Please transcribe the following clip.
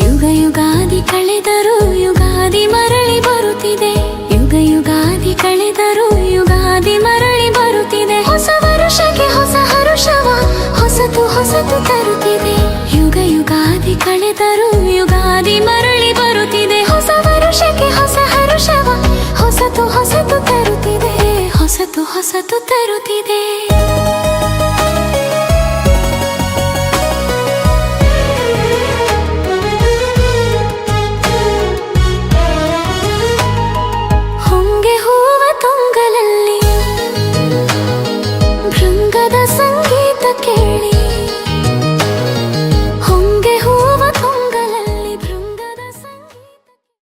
ಯುಗ ಯುಗಾದಿ ಕಳೆದರೂ ಯುಗಾದಿ ಮರಳಿ ಬರುತ್ತಿದೆ. ಯುಗ ಯುಗಾದಿ ಕಳೆದರೂ ಯುಗಾದಿ ಮರಳಿ ಬರುತ್ತಿದೆ. ಹೊಸ ವರುಷಕ್ಕೆ ಹೊಸ ಹರುಷವ ಹೊಸತು ಹೊಸತು ತರುತ್ತಿದೆ. ಯುಗ ಯುಗಾದಿ ಕಳೆದರೂ ಯುಗಾದಿ ಮರಳಿ ಬರುತ್ತಿದೆ. ಹೊಸ ವರುಷಕ್ಕೆ ಹೊಸ ಹರುಷವ ಹೊಸತು ಹೊಸತು ತರುತ್ತಿದೆ. ಹೊಸತು ಹೊಸತು ತರುತ್ತಿದೆ. ಹೊಂಗೆ ಹೂವ ತುಂಗಲಲ್ಲಿ ಭೃಂಗದ ಸಂಗೀತ ಕೇಳಿ